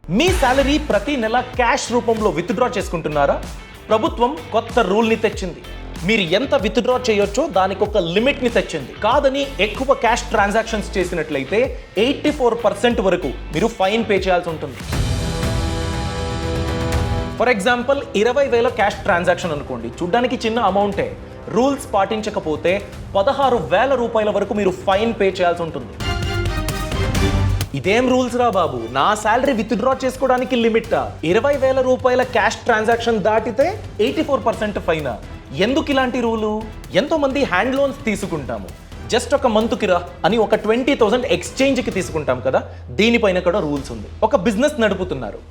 మీ salary ప్రతి నెల cash రూపంలో విత్డ్రా చేసుకుంటున్నారా? ప్రభుత్వం కొత్త రూల్ని తెచ్చింది. మీరు ఎంత విత్డ్రా చేయొచ్చో దానికి ఒక లిమిట్ని తెచ్చింది. కాదని ఎక్కువ క్యాష్ ట్రాన్సాక్షన్స్ చేసినట్లయితే 84% వరకు మీరు ఫైన్ పే చేయాల్సి ఉంటుంది. ఫర్ ఎగ్జాంపుల్ 20,000 క్యాష్ ట్రాన్సాక్షన్ అనుకోండి, చూడ్డానికి చిన్న అమౌంటే. రూల్స్ పాటించకపోతే 16,000 రూపాయల వరకు మీరు ఫైన్ పే చేయాల్సి ఉంటుంది. ఇదేం రూల్స్ రా బాబు, నా శాలరీ విత్డ్రా చేసుకోవడానికి లిమిట్ 20,000 రూపాయల క్యాష్ ట్రాన్సాక్షన్ దాటితే 84% ఫైన్. ఎందుకు ఇలాంటి రూలు? ఎంతో మంది హ్యాండ్ లోన్స్ తీసుకుంటాము, జస్ట్ ఒక మంత్కి రా అని ఒక 20,000 ఎక్స్చేంజ్కి తీసుకుంటాం కదా, దీనిపైన కూడా రూల్స్ ఉంది. ఒక బిజినెస్ నడుపుతున్నారు,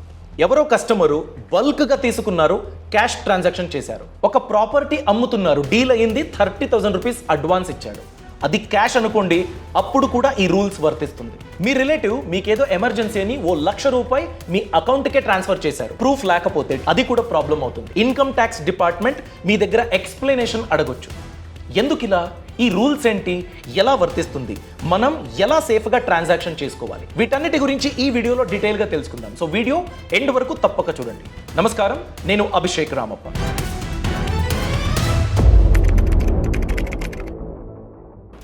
ఎవరో కస్టమరు బల్క్గా తీసుకున్నారు, క్యాష్ ట్రాన్సాక్షన్ చేశారు. ఒక ప్రాపర్టీ అమ్ముతున్నారు, డీల్ అయ్యింది, 30,000 రూపీస్ అడ్వాన్స్ ఇచ్చాడు, అది క్యాష్ అనుకోండి, అప్పుడు కూడా ఈ రూల్స్ వర్తిస్తుంది. మీ రిలేటివ్ మీకేదో ఎమర్జెన్సీ అని ₹1,00,000 మీ అకౌంట్కే ట్రాన్స్ఫర్ చేశారు, ప్రూఫ్ లేకపోతే అది కూడా ప్రాబ్లం అవుతుంది. ఇన్కమ్ ట్యాక్స్ డిపార్ట్మెంట్ మీ దగ్గర ఎక్స్ప్లెనేషన్ అడగొచ్చు. ఎందుకు ఇలా? ఈ రూల్స్ ఏంటి, ఎలా వర్తిస్తుంది, మనం ఎలా సేఫ్గా ట్రాన్సాక్షన్ చేసుకోవాలి, వీటన్నిటి గురించి ఈ వీడియోలో డీటెయిల్గా తెలుసుకుందాం. సో వీడియో ఎండ్ వరకు తప్పక చూడండి. నమస్కారం, నేను అభిషేక్ రామప్ప.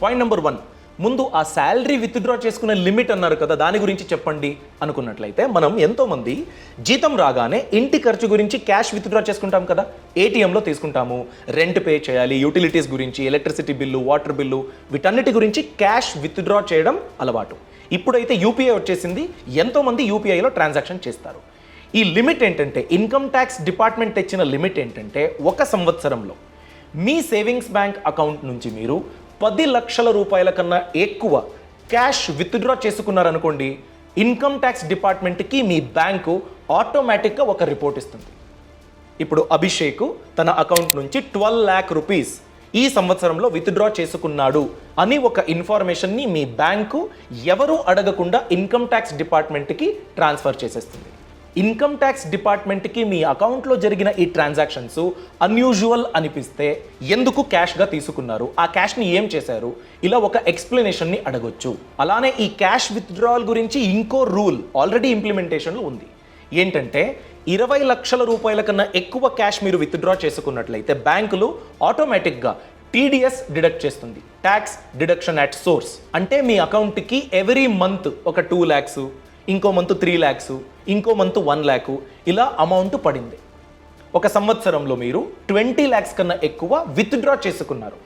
పాయింట్ నెంబర్ 1, ముందు ఆ శాలరీ విత్డ్రా చేసుకునే లిమిట్ అన్నారు కదా, దాని గురించి చెప్పండి అనుకున్నట్లయితే, మనం ఎంతోమంది జీతం రాగానే ఇంటి ఖర్చు గురించి క్యాష్ విత్డ్రా చేసుకుంటాం కదా, ఏటీఎంలో తీసుకుంటాము. రెంట్ పే చేయాలి, యూటిలిటీస్ గురించి, ఎలక్ట్రిసిటీ బిల్లు, వాటర్ బిల్లు, వీటన్నిటి గురించి క్యాష్ విత్డ్రా చేయడం అలవాటు. ఇప్పుడైతే యూపీఐ వచ్చేసింది, ఎంతోమంది యూపీఐలో ట్రాన్సాక్షన్ చేస్తారు. ఈ లిమిట్ ఏంటంటే, ఇన్కమ్ ట్యాక్స్ డిపార్ట్మెంట్ తెచ్చిన లిమిట్ ఏంటంటే, 1 సంవత్సరంలో మీ సేవింగ్స్ బ్యాంక్ అకౌంట్ నుంచి మీరు 10 లక్షల రూపాయల కన్నా ఎక్కువ క్యాష్ విత్డ్రా చేసుకున్నారనుకోండి, ఇన్కమ్ ట్యాక్స్ డిపార్ట్మెంట్కి మీ బ్యాంకు ఆటోమేటిక్గా ఒక రిపోర్ట్ ఇస్తుంది. ఇప్పుడు అభిషేక్ తన అకౌంట్ నుంచి 12 lakh రూపీస్ ఈ సంవత్సరంలో విత్డ్రా చేసుకున్నాడు అని ఒక ఇన్ఫర్మేషన్ని మీ బ్యాంకు ఎవరూ అడగకుండా ఇన్కమ్ ట్యాక్స్ డిపార్ట్మెంట్కి ట్రాన్స్ఫర్ చేసేస్తుంది. ఇన్కమ్ ట్యాక్స్ డిపార్ట్మెంట్కి మీ అకౌంట్లో జరిగిన ఈ ట్రాన్సాక్షన్స్ అన్యూజువల్ అనిపిస్తే, ఎందుకు క్యాష్గా తీసుకున్నారు, ఆ క్యాష్ని ఏం చేశారు, ఇలా ఒక ఎక్స్ప్లెనేషన్ని అడగొచ్చు. అలానే ఈ క్యాష్ విత్డ్రావల్ గురించి ఇంకో రూల్ ఆల్రెడీ ఇంప్లిమెంటేషన్లో ఉంది. ఏంటంటే, 20 లక్షల రూపాయల కన్నా ఎక్కువ క్యాష్ మీరు విత్డ్రా చేసుకున్నట్లయితే బ్యాంకులు ఆటోమేటిక్గా టీడీఎస్ డిడక్ట్ చేస్తుంది, ట్యాక్స్ డిడక్షన్ అట్ సోర్స్. అంటే మీ అకౌంట్కి ఎవ్రీ మంత్ ఒక 2 lakhs, ఇంకో మంత్ 3 lakhs, ఇంకో మంత్ 1 lakh, ఇలా అమౌంట్ పడింది. ఒక సంవత్సరంలో మీరు 20 lakhs కన్నా ఎక్కువ విత్డ్రా చేసుకున్నారు.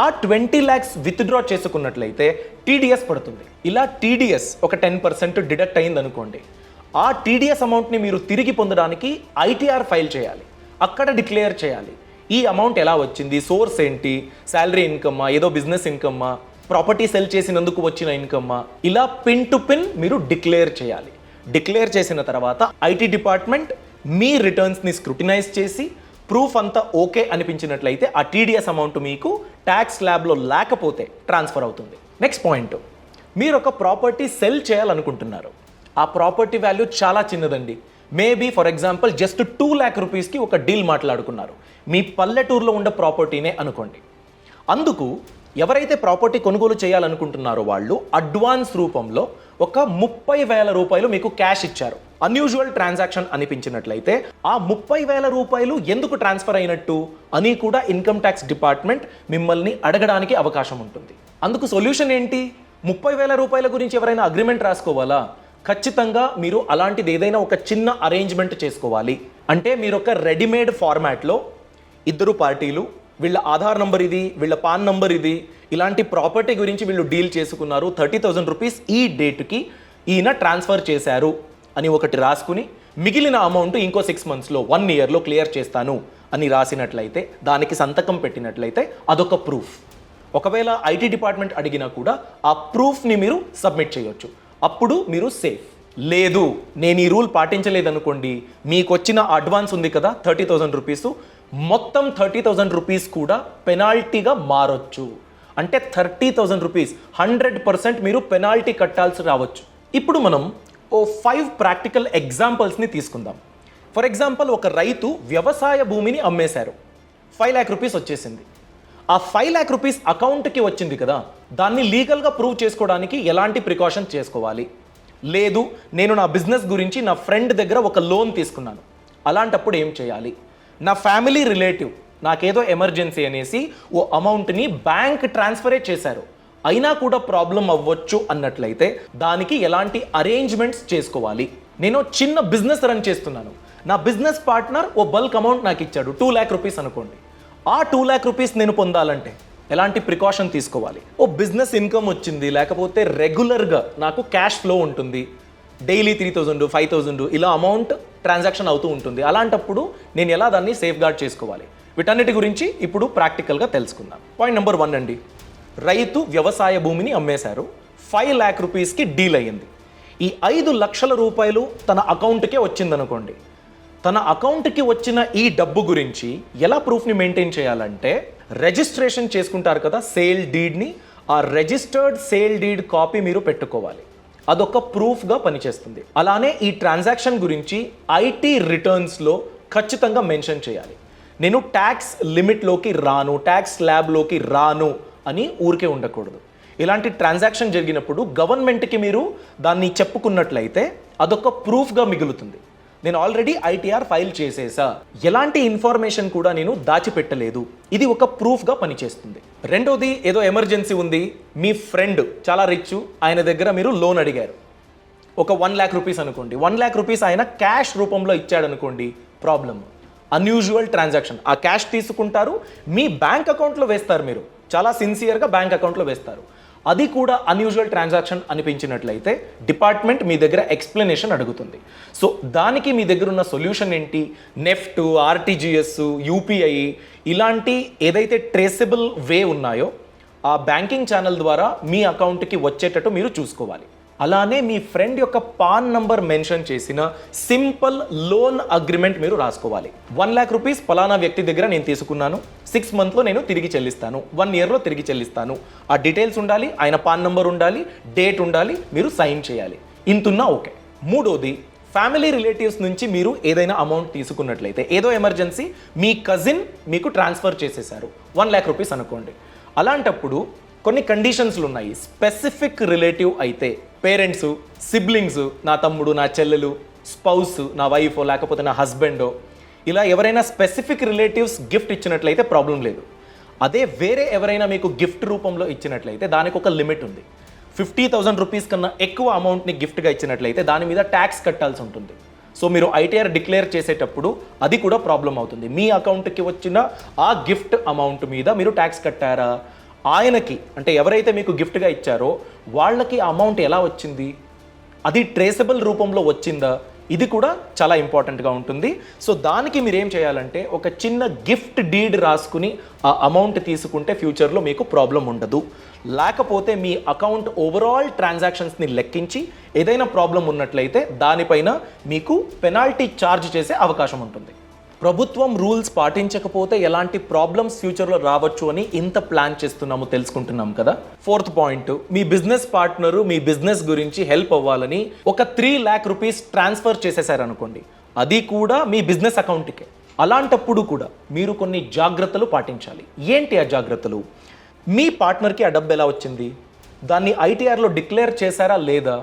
ఆ 20 lakhs విత్డ్రా చేసుకున్నట్లయితే టీడీఎస్ పడుతుంది. ఇలా టీడీఎస్ ఒక 10% డిడక్ట్ అయింది అనుకోండి, ఆ టీడీఎస్ అమౌంట్ని మీరు తిరిగి పొందడానికి ఐటీఆర్ ఫైల్ చేయాలి, అక్కడ డిక్లేర్ చేయాలి. ఈ అమౌంట్ ఎలా వచ్చింది, సోర్స్ ఏంటి, శాలరీ ఇన్కమ్మా, ఏదో బిజినెస్ ఇన్కమ్మా, ప్రాపర్టీ సెల్ చేసినందుకు వచ్చిన ఇన్కమ్మా, ఇలా పిన్ టు పిన్ మీరు డిక్లేర్ చేయాలి. డిక్లేర్ చేసిన తర్వాత ఐటీ డిపార్ట్మెంట్ మీ రిటర్న్స్ని స్క్రూటినైజ్ చేసి ప్రూఫ్ అంతా ఓకే అనిపించినట్లయితే ఆ టీడీఎస్ అమౌంట్ మీకు ట్యాక్స్ స్లాబ్లో లేకపోతే ట్రాన్స్ఫర్ అవుతుంది. నెక్స్ట్ పాయింట్, మీరు ఒక ప్రాపర్టీ సెల్ చేయాలనుకుంటున్నారు, ఆ ప్రాపర్టీ వాల్యూ చాలా చిన్నదండి, maybe for example just 2 lakh రూపీస్కి ఒక డీల్ మాట్లాడుకున్నారు, మీ పల్లెటూరులో ఉండే ప్రాపర్టీనే అనుకోండి. అందుకు ఎవరైతే ప్రాపర్టీ కొనుగోలు చేయాలనుకుంటున్నారో వాళ్ళు అడ్వాన్స్ రూపంలో ఒక 30,000 రూపాయలు మీకు క్యాష్ ఇచ్చారు. అన్యూజువల్ ట్రాన్సాక్షన్ అనిపించినట్లయితే ఆ 30,000 రూపాయలు ఎందుకు ట్రాన్స్ఫర్ అయినట్టు అని కూడా ఇన్కమ్ ట్యాక్స్ డిపార్ట్మెంట్ మిమ్మల్ని అడగడానికి అవకాశం ఉంటుంది. అందుకు సొల్యూషన్ ఏంటి? 30,000 రూపాయల గురించి ఎవరైనా అగ్రిమెంట్ రాసుకోవాలా? ఖచ్చితంగా మీరు అలాంటిది ఏదైనా ఒక చిన్న అరేంజ్మెంట్ చేసుకోవాలి. అంటే మీరు ఒక రెడీమేడ్ ఫార్మాట్లో 2 పార్టీలు, వీళ్ళ ఆధార్ నంబర్ ఇది, వీళ్ళ పాన్ నంబర్ ఇది, ఇలాంటి ప్రాపర్టీ గురించి వీళ్ళు డీల్ చేసుకున్నారు, 30,000 రూపీస్ ఈ డేట్కి ఈయన ట్రాన్స్ఫర్ చేశారు అని ఒకటి రాసుకుని, మిగిలిన అమౌంట్ ఇంకో 6 monthsలో 1 yearలో క్లియర్ చేస్తాను అని రాసినట్లయితే, దానికి సంతకం పెట్టినట్లయితే అదొక ప్రూఫ్. ఒకవేళ ఐటీ డిపార్ట్మెంట్ అడిగినా కూడా ఆ ప్రూఫ్ని మీరు సబ్మిట్ చేయొచ్చు, అప్పుడు మీరు సేఫ్. లేదు, నేను ఈ రూల్ పాటించలేదనుకోండి, మీకు వచ్చిన అడ్వాన్స్ ఉంది కదా 30,000 రూపీస్, మొత్తం 30,000 రూపీస్ కూడా పెనాల్టీగా మారొచ్చు. అంటే 30,000 రూపీస్ 100% మీరు పెనాల్టీ కట్టాల్సి రావచ్చు. ఇప్పుడు మనం 5 ప్రాక్టికల్ ఎగ్జాంపుల్స్ని తీసుకుందాం. ఫర్ ఎగ్జాంపుల్, ఒక రైతు వ్యవసాయ భూమిని అమ్మేశారు, 5 lakh రూపీస్ వచ్చేసింది. ఆ 5 lakh రూపీస్ అకౌంట్కి వచ్చింది కదా, దాన్ని లీగల్గా ప్రూవ్ చేసుకోవడానికి ఎలాంటి ప్రికాషన్ చేసుకోవాలి? లేదు నేను నా బిజినెస్ గురించి నా ఫ్రెండ్ దగ్గర ఒక లోన్ తీసుకున్నాను, అలాంటప్పుడు ఏం చేయాలి? నా ఫ్యామిలీ రిలేటివ్ నాకేదో ఎమర్జెన్సీ అనేసి ఓ అమౌంట్ని బ్యాంక్ ట్రాన్స్ఫరే చేశారు, అయినా కూడా ప్రాబ్లం అవ్వచ్చు అన్నట్లయితే దానికి ఎలాంటి అరేంజ్మెంట్స్ చేసుకోవాలి? నేను చిన్న బిజినెస్ రన్ చేస్తున్నాను, నా బిజినెస్ పార్ట్నర్ ఓ బల్క్ అమౌంట్ నాకు ఇచ్చాడు, 2 lakh rupees అనుకోండి. ఆ 2 lakh rupees నేను పొందాలంటే ఎలాంటి ప్రికాషన్ తీసుకోవాలి? ఓ బిజినెస్ ఇన్కమ్ వచ్చింది, లేకపోతే రెగ్యులర్గా నాకు క్యాష్ ఫ్లో ఉంటుంది, డైలీ 3,000 5,000 ఇలా అమౌంట్ ట్రాన్సాక్షన్ అవుతూ ఉంటుంది, అలాంటప్పుడు నేను ఎలా దాన్ని సేఫ్ గార్డ్ చేసుకోవాలి? వీటన్నిటి గురించి ఇప్పుడు ప్రాక్టికల్గా తెలుసుకుందాం. పాయింట్ నెంబర్ 1 అండి, రైతు వ్యవసాయ భూమిని అమ్మేశారు, 5 lakh rupeesకి డీల్ అయ్యింది. ఈ 5 లక్షల రూపాయలు తన అకౌంట్కే వచ్చిందనుకోండి. తన అకౌంట్కి వచ్చిన ఈ డబ్బు గురించి ఎలా ప్రూఫ్ని మెయింటైన్ చేయాలంటే, రిజిస్ట్రేషన్ చేసుకుంటారు కదా సేల్ డీడ్ని, ఆ రిజిస్టర్డ్ సేల్ డీడ్ కాపీ మీరు పెట్టుకోవాలి. అదొక ప్రూఫ్గా పనిచేస్తుంది. అలానే ఈ ట్రాన్సాక్షన్ గురించి ఐటీ రిటర్న్స్లో ఖచ్చితంగా మెన్షన్ చేయాలి. నేను ట్యాక్స్ లిమిట్లోకి రాను, ట్యాక్స్ స్లాబ్లోకి రాను అని ఊరికే ఉండకూడదు. ఇలాంటి ట్రాన్సాక్షన్ జరిగినప్పుడు గవర్నమెంట్కి మీరు దాన్ని చెప్పుకున్నట్లయితే అదొక ప్రూఫ్గా మిగులుతుంది. నేను ఆల్రెడీ ఐటీఆర్ ఫైల్ చేసేసా, ఎలాంటి ఇన్ఫర్మేషన్ కూడా నేను దాచిపెట్టలేదు, ఇది ఒక ప్రూఫ్గా పనిచేస్తుంది. రెండోది, ఏదో ఎమర్జెన్సీ ఉంది, మీ ఫ్రెండ్ చాలా రిచ్, ఆయన దగ్గర మీరు లోన్ అడిగారు, ఒక 1 lakh rupees అనుకోండి. 1 lakh rupees ఆయన క్యాష్ రూపంలో ఇచ్చాడనుకోండి, ప్రాబ్లమ్. Unusual transaction. ఆ క్యాష్ తీసుకుంటారు, మీ బ్యాంక్ అకౌంట్లో వేస్తారు, మీరు చాలా సిన్సియర్గా బ్యాంక్ అకౌంట్లో వేస్తారు. అది కూడా అన్యూజువల్ ట్రాన్సాక్షన్ అనిపించినట్లయితే డిపార్ట్మెంట్ మీ దగ్గర ఎక్స్ప్లెనేషన్ అడుగుతుంది. సో దానికి మీ దగ్గర ఉన్న సొల్యూషన్ ఏంటి? నెఫ్ట్, ఆర్టీజీఎస్, యూపీఐ ఇలాంటి ఏదైతే ట్రేసబుల్ వే ఉన్నాయో ఆ బ్యాంకింగ్ ఛానల్ ద్వారా మీ అకౌంట్కి వచ్చేటట్టు మీరు చూసుకోవాలి. అలానే మీ ఫ్రెండ్ యొక్క పాన్ నంబర్ మెన్షన్ చేసిన సింపుల్ లోన్ అగ్రిమెంట్ మీరు రాసుకోవాలి. 1 lakh rupees పలానా వ్యక్తి దగ్గర నేను తీసుకున్నాను, 6 monthsలో నేను తిరిగి చెల్లిస్తాను, 1 yearలో తిరిగి చెల్లిస్తాను. ఆ డీటెయిల్స్ ఉండాలి, ఆయన పాన్ నంబర్ ఉండాలి, డేట్ ఉండాలి, మీరు సైన్ చేయాలి. ఇంతున్నా ఓకే. మూడోది, ఫ్యామిలీ రిలేటివ్స్ నుంచి మీరు ఏదైనా అమౌంట్ తీసుకున్నట్లయితే, ఏదో ఎమర్జెన్సీ మీ కజిన్ మీకు ట్రాన్స్ఫర్ చేసేసారు, 1 lakh rupees అనుకోండి. అలాంటప్పుడు కొన్ని కండిషన్స్లు ఉన్నాయి. స్పెసిఫిక్ రిలేటివ్ అయితే పేరెంట్స్, సిబ్లింగ్స్, నా తమ్ముడు, నా చెల్లెలు, స్పౌస్, నా వైఫ్, లేకపోతే నా హస్బెండో, ఇలా ఎవరైనా స్పెసిఫిక్ రిలేటివ్స్ గిఫ్ట్ ఇచ్చినట్లయితే ప్రాబ్లం లేదు. అదే వేరే ఎవరైనా మీకు గిఫ్ట్ రూపంలో ఇచ్చినట్లయితే దానికి ఒక లిమిట్ ఉంది. 50,000 rupees కన్నా ఎక్కువ అమౌంట్ని గిఫ్ట్గా ఇచ్చినట్లయితే దాని మీద ట్యాక్స్ కట్టాల్సి ఉంటుంది. సో మీరు ఐటీఆర్ డిక్లేర్ చేసేటప్పుడు అది కూడా ప్రాబ్లం అవుతుంది. మీ అకౌంట్కి వచ్చిన ఆ గిఫ్ట్ అమౌంట్ మీద మీరు ట్యాక్స్ కట్టారా, ఆయనకి అంటే ఎవరైతే మీకు గిఫ్ట్గా ఇచ్చారో వాళ్ళకి ఆ అమౌంట్ ఎలా వచ్చింది, అది ట్రేసబుల్ రూపంలో వచ్చిందా, ఇది కూడా చాలా ఇంపార్టెంట్గా ఉంటుంది. సో దానికి మీరు ఏం చేయాలంటే ఒక చిన్న గిఫ్ట్ డీడ్ రాసుకుని ఆ అమౌంట్ తీసుకుంటే ఫ్యూచర్లో మీకు ప్రాబ్లం ఉండదు. లేకపోతే మీ అకౌంట్ ఓవరాల్ ట్రాన్సాక్షన్స్ని లెక్కించి ఏదైనా ప్రాబ్లం ఉన్నట్లయితే దానిపైన మీకు పెనాల్టీ ఛార్జ్ చేసే అవకాశం ఉంటుంది. ప్రభుత్వం రూల్స్ పాటించకపోతే ఎలాంటి ప్రాబ్లమ్స్ ఫ్యూచర్లో రావచ్చు అని ఇంత ప్లాన్ చేస్తున్నాము తెలుసుకుంటున్నాం కదా. 4th పాయింట్, మీ బిజినెస్ పార్ట్నరు మీ బిజినెస్ గురించి హెల్ప్ అవ్వాలని ఒక 3 lakh rupees ట్రాన్స్ఫర్ చేసేసారనుకోండి, అది కూడా మీ బిజినెస్ అకౌంట్కే. అలాంటప్పుడు కూడా మీరు కొన్ని జాగ్రత్తలు పాటించాలి. ఏంటి ఆ జాగ్రత్తలు? మీ పార్ట్నర్కి ఆ డబ్బు ఎలా వచ్చింది, దాన్ని ఐటీఆర్లో డిక్లేర్ చేశారా లేదా,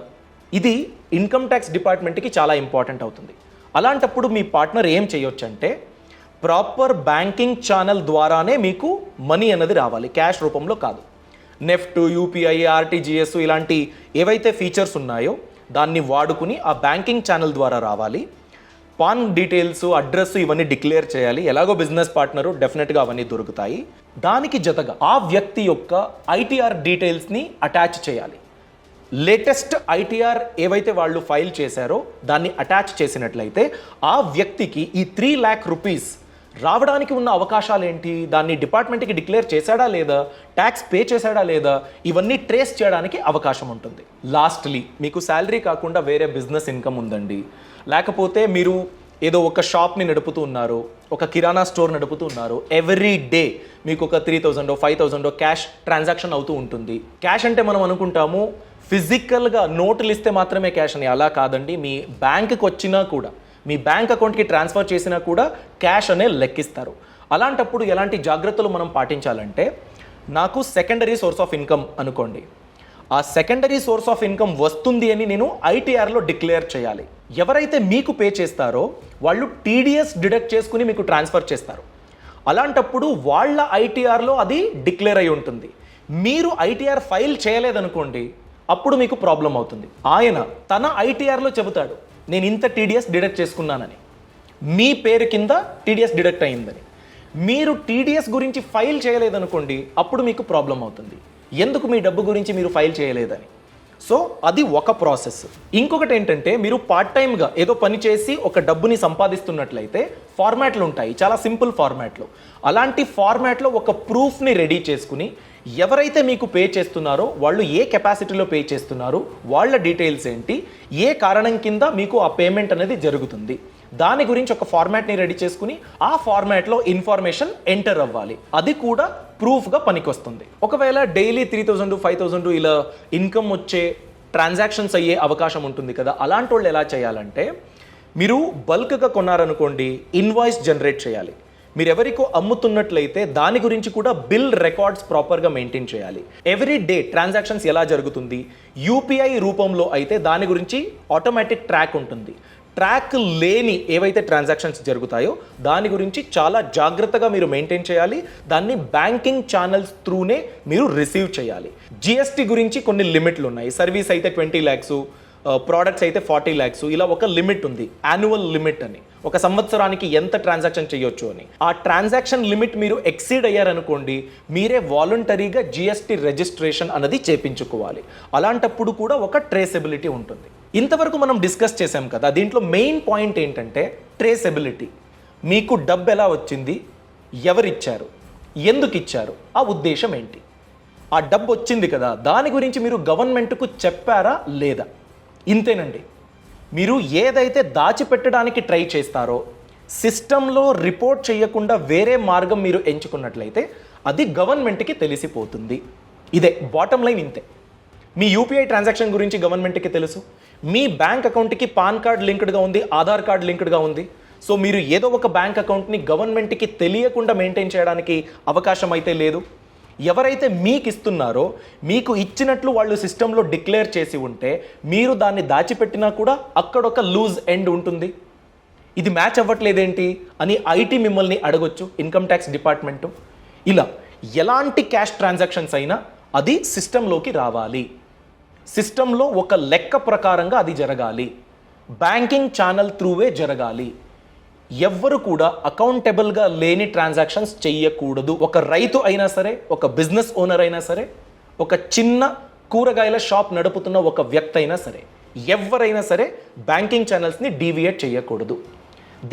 ఇది ఇన్కమ్ ట్యాక్స్ డిపార్ట్మెంట్కి చాలా ఇంపార్టెంట్ అవుతుంది. అలాంటప్పుడు మీ పార్ట్నర్ ఏం చేయొచ్చు అంటే ప్రాపర్ బ్యాంకింగ్ ఛానల్ ద్వారానే మీకు మనీ అన్నది రావాలి, క్యాష్ రూపంలో కాదు. నెఫ్ట్, యూపీఐ, ఆర్టీజీఎస్ ఇలాంటి ఏవైతే ఫీచర్స్ ఉన్నాయో దాన్ని వాడుకుని ఆ బ్యాంకింగ్ ఛానల్ ద్వారా రావాలి. పాన్ డీటెయిల్స్, అడ్రస్ ఇవన్నీ డిక్లేర్ చేయాలి. ఎలాగో బిజినెస్ పార్ట్నరు డెఫినెట్గా అవన్నీ దొరుకుతాయి. దానికి జతగా ఆ వ్యక్తి యొక్క ఐటీఆర్ డీటెయిల్స్ని అటాచ్ చేయాలి. లేటెస్ట్ ఐటీఆర్ ఏవైతే వాళ్ళు ఫైల్ చేశారో దాన్ని అటాచ్ చేసినట్లయితే ఆ వ్యక్తికి ఈ 3 lakh rupees రావడానికి ఉన్న అవకాశాలు ఏంటి, దాన్ని డిపార్ట్మెంట్కి డిక్లేర్ చేశాడా లేదా, ట్యాక్స్ పే చేశాడా లేదా, ఇవన్నీ ట్రేస్ చేయడానికి అవకాశం ఉంటుంది. లాస్ట్లీ, మీకు శాలరీ కాకుండా వేరే బిజినెస్ ఇన్కమ్ ఉందండి, లేకపోతే మీరు ఏదో ఒక షాప్ని నడుపుతూ ఉన్నారు, ఒక కిరాణా స్టోర్ నడుపుతూ ఉన్నారు, ఎవ్రీ డే మీకు ఒక 3,000 5,000 క్యాష్ ట్రాన్సాక్షన్ అవుతూ ఉంటుంది. క్యాష్ అంటే మనం అనుకుంటాము ఫిజికల్గా నోటులు ఇస్తే మాత్రమే క్యాష్ అని, అలా కాదండి. మీ బ్యాంక్కి వచ్చినా కూడా, మీ బ్యాంక్ అకౌంట్కి ట్రాన్స్ఫర్ చేసినా కూడా క్యాష్ అనే లెక్కిస్తారు. అలాంటప్పుడు ఎలాంటి జాగ్రత్తలు మనం పాటించాలంటే, నాకు సెకండరీ సోర్స్ ఆఫ్ ఇన్కమ్ అనుకోండి, ఆ సెకండరీ సోర్స్ ఆఫ్ ఇన్కమ్ వస్తుంది అని నేను ఐటీఆర్లో డిక్లేర్ చేయాలి. ఎవరైతే మీకు పే చేస్తారో వాళ్ళు టీడీఎస్ డిడక్ట్ చేసుకుని మీకు ట్రాన్స్ఫర్ చేస్తారు. అలాంటప్పుడు వాళ్ళ ఐటీఆర్లో అది డిక్లేర్ అయి ఉంటుంది. మీరు ఐటీఆర్ ఫైల్ చేయలేదనుకోండి, అప్పుడు మీకు ప్రాబ్లం అవుతుంది. ఆయన తన ఐటీఆర్లో చెబుతాడు నేను ఇంత టీడీఎస్ డిడక్ట్ చేసుకున్నానని, మీ పేరు కింద టీడీఎస్ డిడక్ట్ అయిందని. మీరు టీడీఎస్ గురించి ఫైల్ చేయలేదనుకోండి, అప్పుడు మీకు ప్రాబ్లం అవుతుంది, ఎందుకు మీ డబ్బు గురించి మీరు ఫైల్ చేయలేదని. సో అది ఒక ప్రాసెస్. ఇంకొకటి ఏంటంటే, మీరు పార్ట్ టైమ్గా ఏదో పని చేసి ఒక డబ్బుని సంపాదిస్తున్నట్లయితే ఫార్మాట్లు ఉంటాయి, చాలా సింపుల్ ఫార్మాట్లు. అలాంటి ఫార్మాట్లో ఒక ప్రూఫ్ని రెడీ చేసుకుని ఎవరైతే మీకు పే చేస్తున్నారో వాళ్ళు ఏ కెపాసిటీలో పే చేస్తున్నారు, వాళ్ళ డీటెయిల్స్ ఏంటి, ఏ కారణం కింద మీకు ఆ పేమెంట్ అనేది జరుగుతుంది, దాని గురించి ఒక ఫార్మాట్ని రెడీ చేసుకుని ఆ ఫార్మాట్లో ఇన్ఫర్మేషన్ ఎంటర్ అవ్వాలి. అది కూడా ప్రూఫ్గా పనికొస్తుంది. ఒకవేళ డైలీ 3,000 5,000 ఇలా ఇన్కమ్ వచ్చే ట్రాన్సాక్షన్స్ అయ్యే అవకాశం ఉంటుంది కదా, అలాంటి వాళ్ళు ఎలా చేయాలంటే, మీరు బల్క్గా కొన్నారనుకోండి, ఇన్వాయిస్ జనరేట్ చేయాలి. మీరు ఎవరికో అమ్ముతున్నట్లయితే దాని గురించి కూడా బిల్ రికార్డ్స్ ప్రాపర్గా మెయింటైన్ చేయాలి. ఎవ్రీ డే ట్రాన్సాక్షన్స్ ఎలా జరుగుతుంది, యూపీఐ రూపంలో అయితే దాని గురించి ఆటోమేటిక్ ట్రాక్ ఉంటుంది. ట్రాక్ లేని ఏవైతే ట్రాన్సాక్షన్స్ జరుగుతాయో దాని గురించి చాలా జాగ్రత్తగా మీరు మెయింటైన్ చేయాలి. దాన్ని బ్యాంకింగ్ ఛానల్స్ త్రూనే మీరు రిసీవ్ చేయాలి. జిఎస్టీ గురించి కొన్ని లిమిట్లు ఉన్నాయి. సర్వీస్ అయితే 20 lakhs, ప్రోడక్ట్స్ అయితే 40 lakhs, ఇలా ఒక లిమిట్ ఉంది, యాన్యువల్ లిమిట్ అని. ఒక సంవత్సరానికి ఎంత ట్రాన్సాక్షన్ చేయొచ్చు అని. ఆ ట్రాన్సాక్షన్ లిమిట్ మీరు ఎక్సీడ్ అయ్యారనుకోండి, మీరే వాలంటరీగా జిఎస్టీ రిజిస్ట్రేషన్ అన్నది చేపించుకోవాలి. అలాంటప్పుడు కూడా ఒక ట్రేసబిలిటీ ఉంటుంది. ఇంతవరకు మనం డిస్కస్ చేసాం కదా, దీంట్లో మెయిన్ పాయింట్ ఏంటంటే ట్రేసబిలిటీ. మీకు డబ్బు ఎలా వచ్చింది, ఎవరిచ్చారు, ఎందుకు ఇచ్చారు, ఆ ఉద్దేశం ఏంటి. ఆ డబ్బు వచ్చింది కదా, దాని గురించి మీరు గవర్నమెంట్కు చెప్పారా లేదా, ఇంతేనండి. మీరు ఏదైతే దాచిపెట్టడానికి ట్రై చేస్తారో, సిస్టంలో రిపోర్ట్ చేయకుండా వేరే మార్గం మీరు ఎంచుకున్నట్లయితే అది గవర్నమెంట్కి తెలిసిపోతుంది. ఇదే బాటమ్ లైన్, ఇంతే. మీ యూపీఐ ట్రాన్సాక్షన్ గురించి గవర్నమెంట్కి తెలుసు, మీ బ్యాంక్ అకౌంట్కి పాన్ కార్డ్ లింక్డ్గా ఉంది, ఆధార్ కార్డ్ లింక్డ్గా ఉంది. సో మీరు ఏదో ఒక బ్యాంక్ అకౌంట్ని గవర్నమెంట్కి తెలియకుండా మెయింటైన్ చేయడానికి అవకాశం అయితే లేదు. ఎవరైతే మీకు ఇస్తున్నారో, మీకు ఇచ్చినట్లు వాళ్ళు సిస్టంలో డిక్లేర్ చేసి ఉంటే, మీరు దాన్ని దాచిపెట్టినా కూడా అక్కడొక లూజ్ ఎండ్ ఉంటుంది. ఇది మ్యాచ్ అవ్వట్లేదేంటి అని ఐటీ మిమ్మల్ని అడగొచ్చు, ఇన్కమ్ ట్యాక్స్ డిపార్ట్మెంటు. ఇలా ఎలాంటి క్యాష్ ట్రాన్సాక్షన్స్ అయినా అది సిస్టంలోకి రావాలి. సిస్టంలో ఒక లెక్క ప్రకారంగా అది జరగాలి. బ్యాంకింగ్ ఛానల్ త్రూవే జరగాలి. ఎవ్వరు కూడా అకౌంటబుల్గా లేని ట్రాన్సాక్షన్స్ చెయ్యకూడదు. ఒక రైతు అయినా సరే, ఒక బిజినెస్ ఓనర్ అయినా సరే, ఒక చిన్న కూరగాయల షాప్ నడుపుతున్న ఒక వ్యక్తి అయినా సరే, ఎవరైనా సరే బ్యాంకింగ్ ఛానల్స్ని డీవియేట్ చేయకూడదు.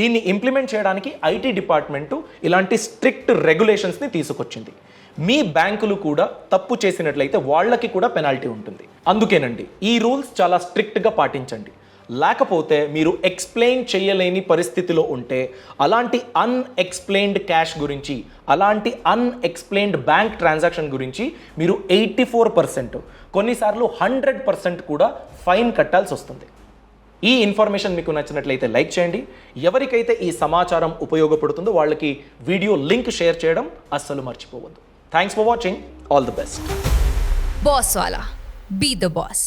దీన్ని ఇంప్లిమెంట్ చేయడానికి ఐటీ డిపార్ట్మెంటు ఇలాంటి స్ట్రిక్ట్ రెగ్యులేషన్స్ని తీసుకొచ్చింది. మీ బ్యాంకులు కూడా తప్పు చేసినట్లయితే వాళ్ళకి కూడా పెనాల్టీ ఉంటుంది. అందుకేనండి ఈ రూల్స్ చాలా స్ట్రిక్ట్గా పాటించండి. లేకపోతే మీరు ఎక్స్ప్లెయిన్ చేయలేని పరిస్థితిలో ఉంటే, అలాంటి అన్ఎక్స్ప్లెయిన్డ్ క్యాష్ గురించి, అలాంటి అన్ఎక్స్ప్లెయిన్డ్ బ్యాంక్ ట్రాన్సాక్షన్ గురించి మీరు 84%, కొన్నిసార్లు 100% కూడా ఫైన్ కట్టాల్సి వస్తుంది. ఈ ఇన్ఫర్మేషన్ మీకు నచ్చినట్లయితే లైక్ చేయండి. ఎవరికైతే ఈ సమాచారం ఉపయోగపడుతుందో వాళ్ళకి వీడియో లింక్ షేర్ చేయడం అస్సలు మర్చిపోవద్దు. Thanks for watching. All the best. Boss Wala. Be the boss.